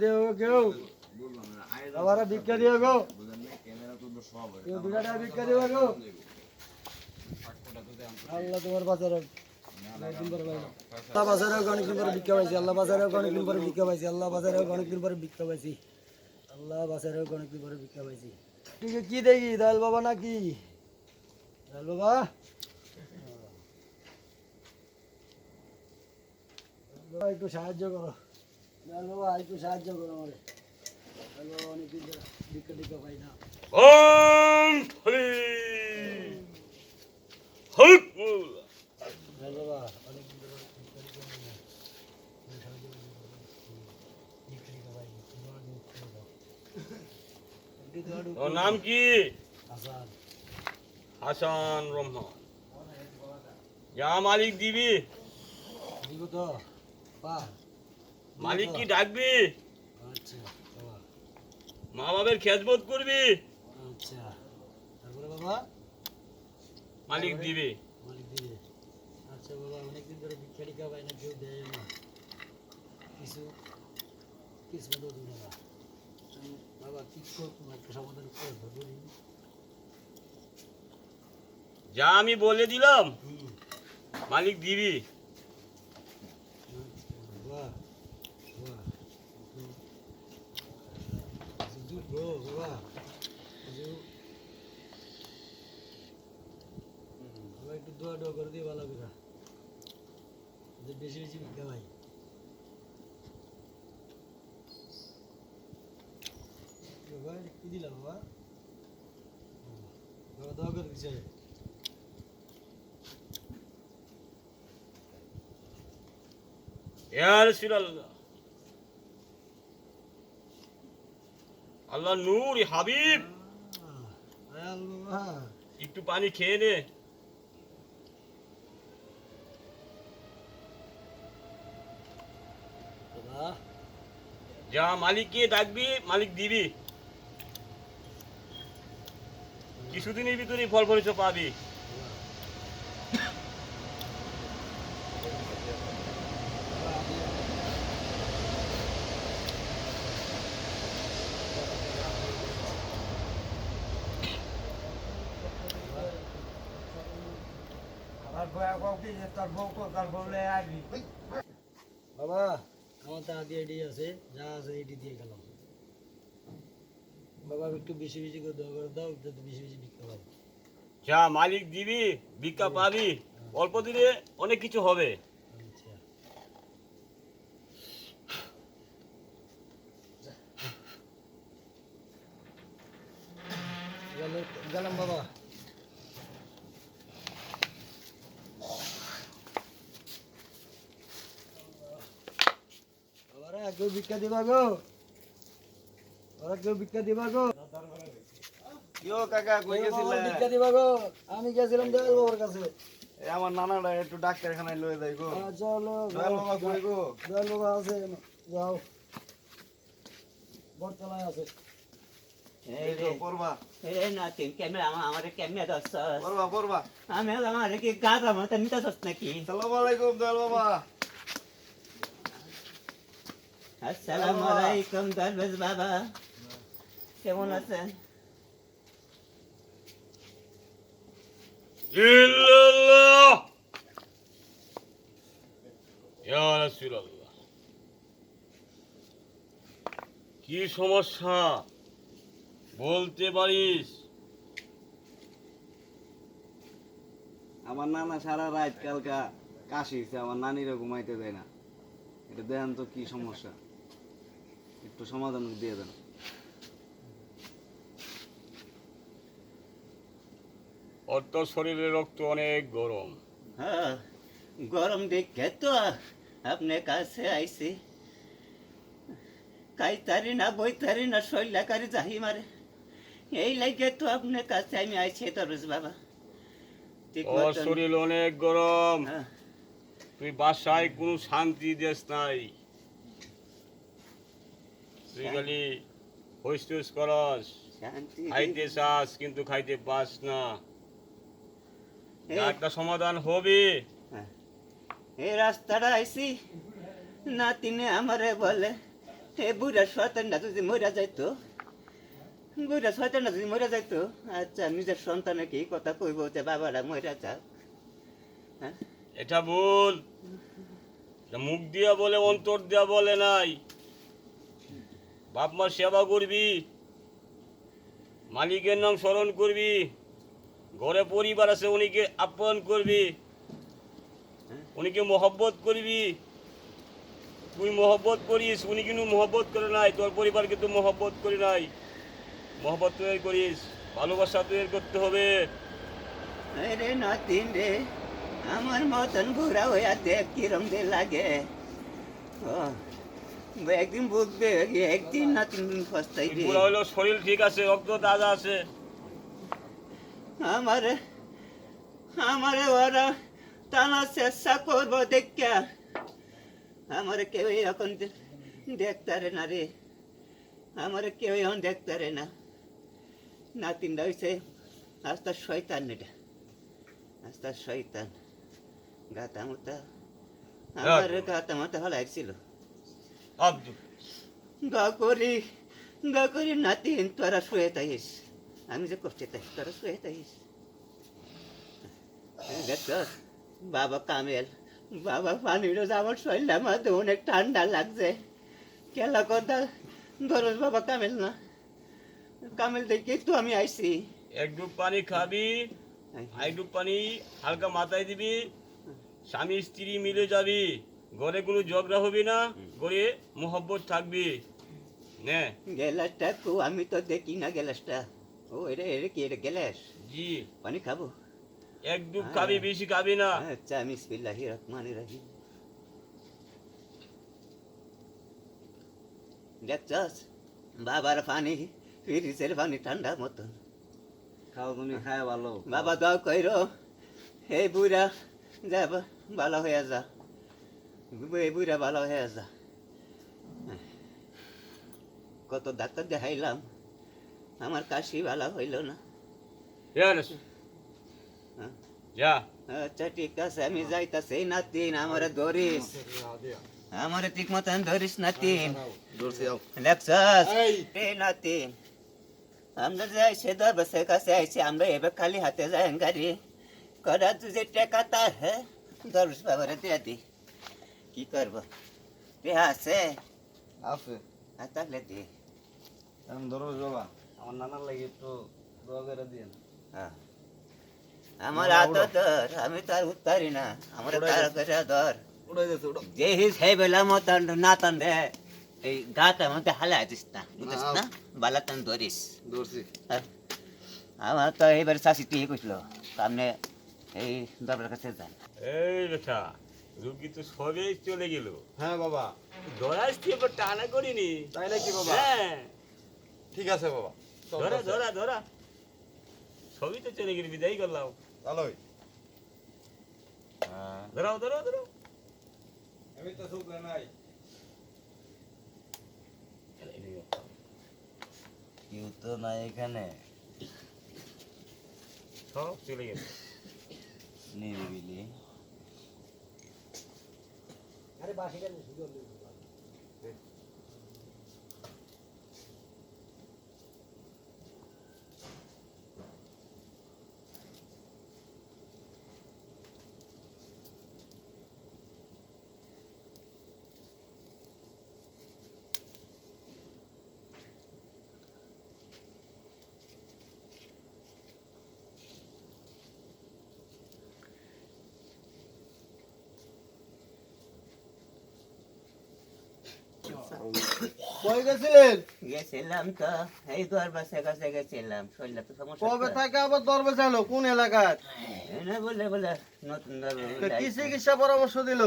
কেউ কেউ আবার ভিক্ষা দিও গো, কেউ 2 টাকা ভিক্ষা দিও গো। আল্লাহ তোমার বাঁচার অনেকদিন পরে পাইলাম, আল্লাহ বাঁচার অনেকদিন পরে ভিক্ষা পাইছি, আল্লাহ বাঁচার অনেকদিন পরে ভিক্ষা পাইছি, আল্লাহ বাঁচার অনেকদিন পরে ভিক্ষা পাইছি, আল্লাহ বাঁচার অনেকদিন পরে ভিক্ষা পাইছি। ঠিক কি দেখি দয়াল বাবা নাকি দয়াল বাবা? একটু সাহায্য করো দয়াল বাবা, একটু সাহায্য করো আমারে। অনেকদিন ধরে ভিক্ষা টিক্ষা পাই না। ওম হরি হরি দয়াল বাবা অনেকদিন ধরে ভিক্ষা টিক্ষা পাই না, সাহায্য করো, ভিক্ষা টিক্ষা পাই না। তোর নাম কি? হাসান। হাসান রহমান। যা মালিক দিবি, দিব তো পা মালিক কি ডাকবি, আচ্ছা বাবা, মা বাবার খেজমত করবি, আচ্ছা তারপরে বাবা মালিক দিবি। মালিক দিবে। আচ্ছা বাবা অনেকদিন ধরে ভিক্ষা টিক্ষা পাই না, কেউ দেয় না, কিছু কিছু তো দিবে না। বাবা কি করবো, একটা সমাধান করে ধরুন। যা আমি বলে দিলাম মালিক দিবি। বাবা বাবা bro বাবা বাবা একটু দোয়া টোয়া করে দিয়ে ভালো করে যে বেশি বেশি ভিক্ষা ভাই। বাবা কি দিলাম বাবা? বাবা দোয়া করে দিছে। ইয়া রাসূলুল্লাহ, আল্লাহ নূর হাবিব, বাবা একটু পানি খেয়ে নে। বাবা যা মালিককে ডাকবি, মালিক দিবি। কিছুদিনের ভিতরেই ফল ফলিত পাবি। বাবা আমার তো আগে এডি আছে, যা আছে এডি দিয়ে গেলাম। বাবা একটু বেশি বেশি করে দোয়া করে দাও, যাতে বেশি বেশি ভিক্ষা পাই। যা মালিক দিবি, ভিক্ষা পাবি। অল্প দিনে অনেক কিছু হবে। আচ্ছা গেলাম বাবা। বাবারা কেউ ভিক্ষা দিবা গো, ওরা কেউ ভিক্ষা দিবা গো, কিও কাকা কই গেছিলেন? ভিক্ষা দিবা গো। আমি গেছিলাম দয়াল বাবার কাছে। এই আমার নানাটা একটু ডাক্তারখানায় লয়ে যাই গো। চলো দয়াল বাবা কই গো? দয়াল বাবা আছে, যাও বটতলায় আছে। এই তো পড়বা এই না তিন ক্যামেরা আমারে ক্যামেরা দছ পড়বা পড়বা। আমি আমারে কি গাধা মত নিতে দছ নাকি? আসসালামু আলাইকুম দয়াল বাবা। আসসালামু আলাইকুম দরবেশ বাবা, কেমন আছেন? ইল্লাল্লাহ, ইয়া রাসূলুল্লাহ। কি সমস্যা বলতে পারিস? আমার নানা সারা রাত কালকা কাশিছে, আমার নানিরা ঘুমাইতে দেয় না। এটা দেখেন তো কি সমস্যা, একটু সমাধান দিয়ে দেন। ওর তো শরীরে রক্ত অনেক গরম। হ্যাঁ গরম দেখে তো আপনার কাছে আইছি, কাইতারি না বইতারি না শৈলাকারি যাহি মারে, এই লাগে তো আপনার কাছে আমি আইছি দরবেশ বাবা। ঠিক ওর মতন শরীর অনেক গরম, হ্যাঁ, তুই বাসায় কোনো শান্তি দেশ নাই। তুই খালি হইস করস, শান্তি খাইতে চাস কিন্তু খাইতে পাস না। এই একটা সমাধান হবে। এই রাস্তাটা আইছি, নাতিনে আমারে বলে এ বুড়া শয়তানটা যদি মরে যাইতো, বুড়া শয়তানটা যদি মরে যাইতো, আচ্ছা নিজের সন্তানের কি কথা কইব যে বাবারা মরে যাক? হ্যাঁ, এটা ভুল। এটা মুখ দিয়া বলে, অন্তর দিয়া বলে নাই। বাপ মার সেবা করবি, মালিকের নাম স্মরণ করবি, ঘরে পরিবার আছে উনিকে আপ্যায়ন করবি, উনিকে মহব্বত করবি। তুই মহব্বত করিস, উনি কিন্তু মহব্বত করে নাই, তোর পরিবার কিন্তু মহব্বত করে নাই। মহব্বত তৈরি করিস, ভালোবাসা তৈরি করতে হবে। রে নাতিন রে, আমার মতন বুড়া হইয়া দেখ কিরম যে লাগে। ও, একদিন বুঝবে, একদিন না তিন দিন পস্তাইবে। বুড়া হইলেও শরীর ঠিক আছে, রক্ত তাজা আছে। আমারে আমারে ওরা টানার চেষ্টা করবো দেখা, আমারে কেউ এখন দেখতারে না রে, আমারে কেউ এখন দেখতারে না। নাতিনটা হইছে আস্তা শয়তান, এটা আস্তা শয়তান। গাতা মুতা আমার গাতা মাতা হলাইছিল। আব্দুল গা করি নাতিন, তোরা শুয়ে তাইস, আমি যে কষ্টে তাই, তোরা শুয়ে তাইস। দেখছস বাবা কামেল, বাবা পানির আমার শরীরের মধ্যে অনেক ঠান্ডা লাগছে। কেলা কথা ধরস বাবা কামেল না, কামেল দেখে তো আমি আইছি। এক ডুব পানি খাবি, এক ডুব পানি হালকা মাথায় দিবি, স্বামী স্ত্রী মিলে যাবি, ঘরে কোনো ঝগড়া হবে না, ঘরে মোহব্বত থাকবি। নে গ্যালাসটা কো, আমি তো দেখি না গ্যালাসটা। ও এটা এটা কি, এটা গ্যালাস? জি, পানি খাবো? এক ডুব খাবি, বেশি খাবি না। আচ্ছা, বিসমিল্লাহির রহমানির রহিম। দেখছস বাবার পানি, ফ্রিজের পানি ঠান্ডা মতন। খাও, তুমি খায় ভালো। বাবা দাও কইরো, এই বুড়া যা ভালো হয়ে যা, এই বুড়া ভালো হয়ে যা। কত ডাক্তার দেখাইলাম, আমার কাশি ভালো হইল না। হ্যাঁ? যা আচ্ছা ঠিক আছে, আমি যাইতাছি। নাতিন আমারে ধরিস, আমারে ঠিক মতন ধরিস নাতিন। দেখছস এ নাতিন, আমরা যে আইসে দরবাসের কাছে আইসি, আমরা এবার খালি হাতে যাই গাড়ি করা। তুই যে টেকা তার, হ্যাঁ দরবাস বাবারে দিয়ে দি, কি করবো? টেহা আছে আছে তাহলে দি। এখন ধরো বাবা, আমার নানার লাগে একটু দোয়া করে দিয়ে না। হ্যাঁ, আমার হাত ধর, আমি তার উত্তারি না, আমার তার করে ধর। উড়াই যাচ্ছে, উড়ো। যে সেই বেলা মতন নাতন রে, এই গাটার মধ্যে হালা দিস না, বুঝিস না, বালাতন ধরিস। ধরছি। হ্যাঁ, আমার তো এইবার শাশি তুই কইছিল সামনে এই দরবার কাছে যান। এই বেটা, রুগী তো সবেই চলে গেল। হ্যাঁ বাবা, ধরাস তুই এবার টানা করিনি। তাই নাকি বাবা? হ্যাঁ, ঠিক আছে বাবা, ধরা ধরা ধরা, সবই তো চলে গেল, বিদায় করলাম। ভালোই। ধরাও ধরাও ধরাও। আমি তো সুখ নাই। কেউ তো নাই এখানে, সব চলে গেল। নিরিবিলি। আরে বাসিটা সুযোগ নেই। কই গেছিলেন? গেছিলাম তো এই দরবাসের কাছে গেছিলাম, শরীরটা তো সমস্যা। কবে থেকে আবার দরবে চালো? কোন এলাকায়? এনে বলে বলে নতুন তো কি চিকিৎসা পরামর্শ দিল?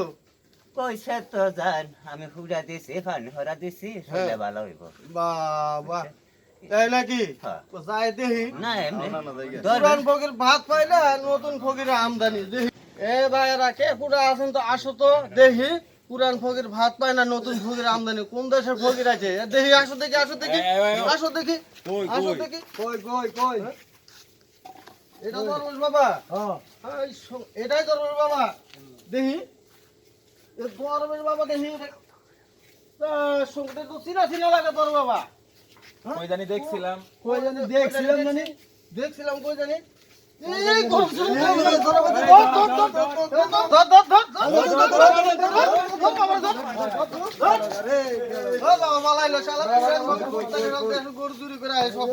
কইছে তো জান, আমি হুড়া দিছি, পানি হরা দিছি, শরীরে ভালো হইব। বাবা, তাই নাকি? হ্যাঁ। তো যাই দেখি। না এমনি পুরান ফকির ভাত পাইলে আর নতুন ফকির আমদানি দেখি। এ ভাইরা কে পুরা আছেন তো আসো তো দেখি। পুরান ফকির ভাত পায় না, নতুন ফকির আমদানি। কোন দেশের ফকির আছে দেখি? আসো দেখি, আসো দেখি, আসো দেখি, আসো দেখি। কই কই কই? এটা দরবেশ বাবা? হ্যাঁ, এটাই দরবেশ বাবা। দেখি এ দরবেশ বাবা, দেখি সঙ্গে তো চিনা চিনা লাগে তোর বাবা কই জানি দেখছিলাম কই জানি দেখছিলাম জানি দেখছিলাম কই জানি এই গরু চুরি করে ধরে ধর ধর ধর ধর বাবা মালাইলো শালা গরু চুরি করে সব